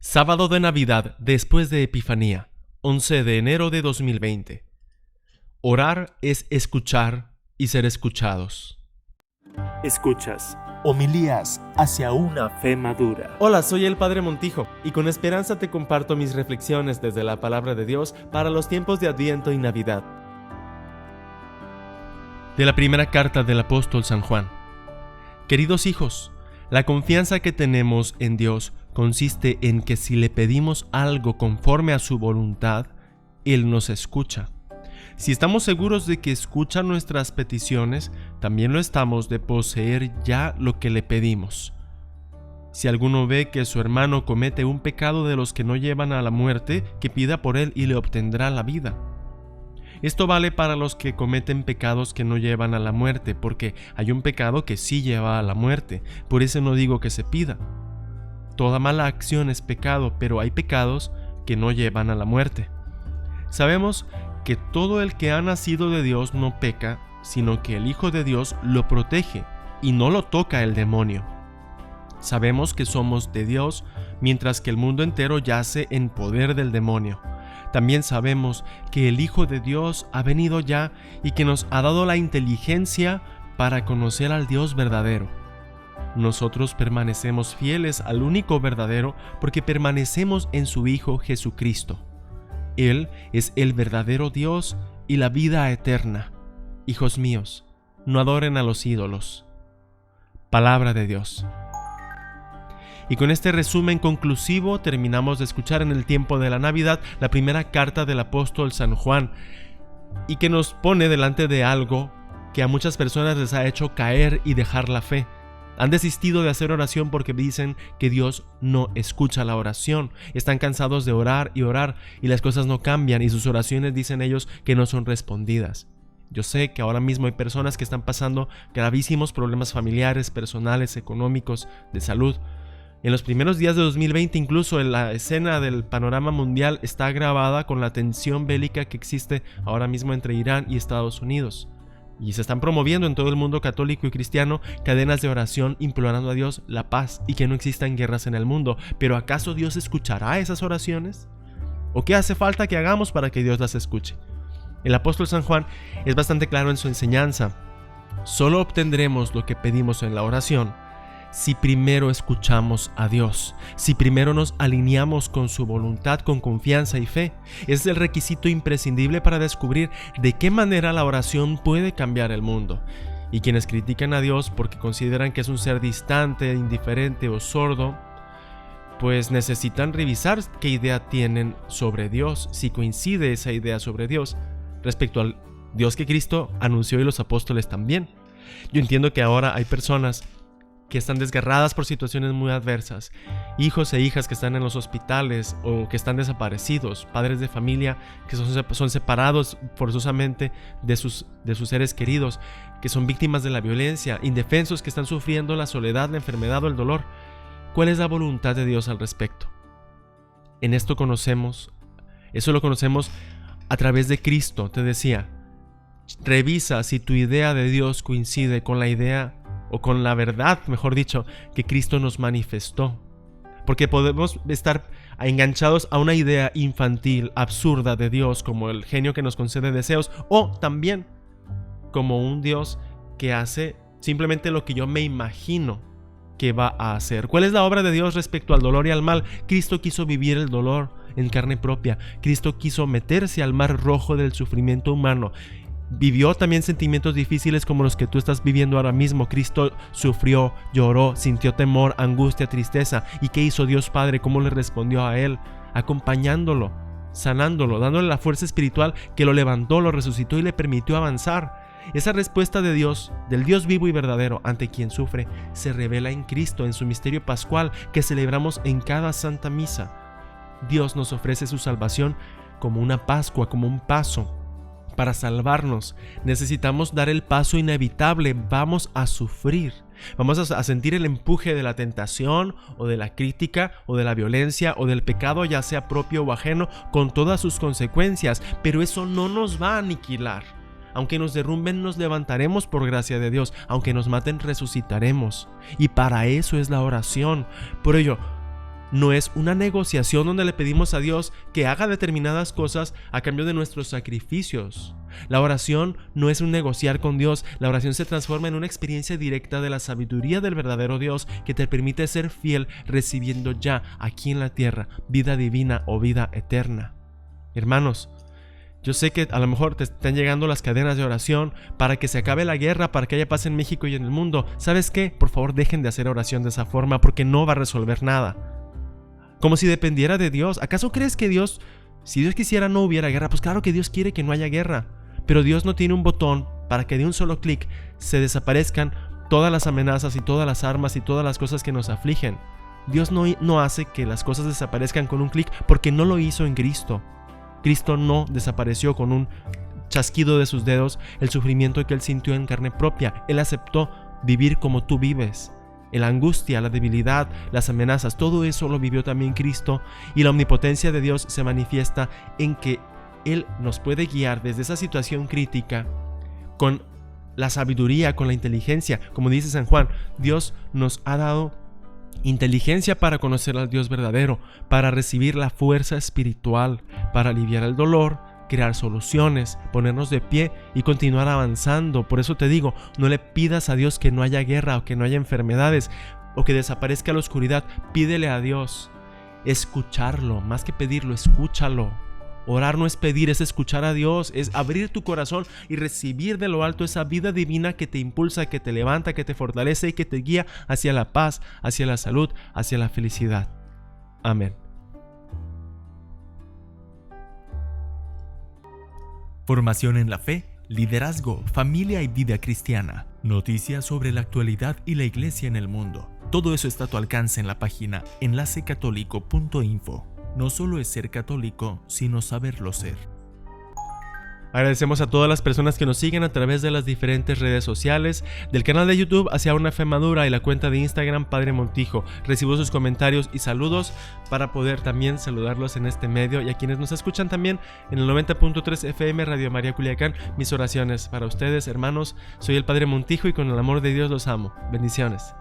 Sábado de Navidad después de Epifanía, 11 de enero de 2020. Orar es escuchar y ser escuchados. Escuchas homilías hacia una fe madura. Hola, soy el Padre Montijo y con esperanza te comparto mis reflexiones desde la Palabra de Dios para los tiempos de Adviento y Navidad. De la primera carta del apóstol San Juan. Queridos hijos, la confianza que tenemos en Dios consiste en que si le pedimos algo conforme a su voluntad, Él nos escucha. Si estamos seguros de que escucha nuestras peticiones, también lo estamos de poseer ya lo que le pedimos. Si alguno ve que su hermano comete un pecado de los que no llevan a la muerte, que pida por él y le obtendrá la vida. Esto vale para los que cometen pecados que no llevan a la muerte, porque hay un pecado que sí lleva a la muerte, por eso no digo que se pida. Toda mala acción es pecado, pero hay pecados que no llevan a la muerte. Sabemos que todo el que ha nacido de Dios no peca, sino que el Hijo de Dios lo protege y no lo toca el demonio. Sabemos que somos de Dios, mientras que el mundo entero yace en poder del demonio. También sabemos que el Hijo de Dios ha venido ya y que nos ha dado la inteligencia para conocer al Dios verdadero. Nosotros permanecemos fieles al único verdadero porque permanecemos en su Hijo Jesucristo. Él es el verdadero Dios y la vida eterna. Hijos míos, no adoren a los ídolos. Palabra de Dios. Y con este resumen conclusivo terminamos de escuchar en el tiempo de la Navidad la primera carta del apóstol San Juan, y que nos pone delante de algo que a muchas personas les ha hecho caer y dejar la fe. Han desistido de hacer oración porque dicen que Dios no escucha la oración. Están cansados de orar y las cosas no cambian y sus oraciones, dicen ellos, que no son respondidas. Yo sé que ahora mismo hay personas que están pasando gravísimos problemas familiares, personales, económicos, de salud. En los primeros días de 2020, incluso en la escena del panorama mundial está agravada con la tensión bélica que existe ahora mismo entre Irán y Estados Unidos. Y se están promoviendo en todo el mundo católico y cristiano cadenas de oración implorando a Dios la paz y que no existan guerras en el mundo. ¿Pero acaso Dios escuchará esas oraciones? ¿O qué hace falta que hagamos para que Dios las escuche? El apóstol San Juan es bastante claro en su enseñanza. Solo obtendremos lo que pedimos en la oración si primero escuchamos a Dios, si primero nos alineamos con su voluntad con confianza y fe. Es el requisito imprescindible para descubrir de qué manera la oración puede cambiar el mundo. Y quienes critican a Dios porque consideran que es un ser distante, indiferente o sordo, pues necesitan revisar qué idea tienen sobre Dios, si coincide esa idea sobre Dios respecto al Dios que Cristo anunció y los apóstoles también. Yo entiendo que ahora hay personas que están desgarradas por situaciones muy adversas, hijos e hijas que están en los hospitales o que están desaparecidos, padres de familia que son separados forzosamente de sus seres queridos, que son víctimas de la violencia, indefensos que están sufriendo la soledad, la enfermedad o el dolor. ¿Cuál es la voluntad de Dios al respecto? En esto eso lo conocemos a través de Cristo. Te decía, revisa si tu idea de Dios coincide con la idea o con la verdad, mejor dicho, que Cristo nos manifestó. Porque podemos estar enganchados a una idea infantil, absurda de Dios, como el genio que nos concede deseos, o también como un Dios que hace simplemente lo que yo me imagino que va a hacer. ¿Cuál es la obra de Dios respecto al dolor y al mal? Cristo quiso vivir el dolor en carne propia. Cristo quiso meterse al mar rojo del sufrimiento humano. Vivió también sentimientos difíciles como los que tú estás viviendo ahora mismo. Cristo sufrió, lloró, sintió temor, angustia, tristeza. ¿Y qué hizo Dios Padre? ¿Cómo le respondió a él? Acompañándolo, sanándolo, dándole la fuerza espiritual que lo levantó, lo resucitó y le permitió avanzar. Esa respuesta de Dios, del Dios vivo y verdadero ante quien sufre, se revela en Cristo, en su misterio pascual que celebramos en cada Santa Misa. Dios nos ofrece su salvación como una Pascua, como un paso. Para salvarnos necesitamos dar el paso inevitable. Vamos a sufrir, vamos a sentir el empuje de la tentación o de la crítica o de la violencia o del pecado, ya sea propio o ajeno, con todas sus consecuencias, pero eso no nos va a aniquilar. Aunque nos derrumben, nos levantaremos por gracia de Dios. Aunque nos maten, resucitaremos. Y para eso es la oración. Por ello, no es una negociación donde le pedimos a Dios que haga determinadas cosas a cambio de nuestros sacrificios. La oración no es un negociar con Dios. La oración se transforma en una experiencia directa de la sabiduría del verdadero Dios que te permite ser fiel recibiendo ya aquí en la tierra vida divina o vida eterna. Hermanos, yo sé que a lo mejor te están llegando las cadenas de oración para que se acabe la guerra, para que haya paz en México y en el mundo. ¿Sabes qué? Por favor, dejen de hacer oración de esa forma porque no va a resolver nada. Como si dependiera de Dios. ¿Acaso crees que Dios, si Dios quisiera no hubiera guerra? Pues claro que Dios quiere que no haya guerra. Pero Dios no tiene un botón para que de un solo clic se desaparezcan todas las amenazas y todas las armas y todas las cosas que nos afligen. Dios no hace que las cosas desaparezcan con un clic porque no lo hizo en Cristo. Cristo no desapareció con un chasquido de sus dedos el sufrimiento que Él sintió en carne propia. Él aceptó vivir como tú vives. La angustia, la debilidad, las amenazas, todo eso lo vivió también Cristo. Y la omnipotencia de Dios se manifiesta en que Él nos puede guiar desde esa situación crítica con la sabiduría, con la inteligencia. Como dice San Juan, Dios nos ha dado inteligencia para conocer al Dios verdadero, para recibir la fuerza espiritual, para aliviar el dolor, crear soluciones, ponernos de pie y continuar avanzando. Por eso te digo, no le pidas a Dios que no haya guerra o que no haya enfermedades o que desaparezca la oscuridad. Pídele a Dios escucharlo, más que pedirlo, escúchalo. Orar no es pedir, es escuchar a Dios, es abrir tu corazón y recibir de lo alto esa vida divina que te impulsa, que te levanta, que te fortalece y que te guía hacia la paz, hacia la salud, hacia la felicidad. Amén. Formación en la fe, liderazgo, familia y vida cristiana. Noticias sobre la actualidad y la iglesia en el mundo. Todo eso está a tu alcance en la página enlacecatólico.info. No solo es ser católico, sino saberlo ser. Agradecemos a todas las personas que nos siguen a través de las diferentes redes sociales, del canal de YouTube Hacia una Fe Madura y la cuenta de Instagram Padre Montijo. Recibo sus comentarios y saludos para poder también saludarlos en este medio, y a quienes nos escuchan también en el 90.3 FM Radio María Culiacán. Mis oraciones para ustedes, hermanos. Soy el Padre Montijo y con el amor de Dios los amo. Bendiciones.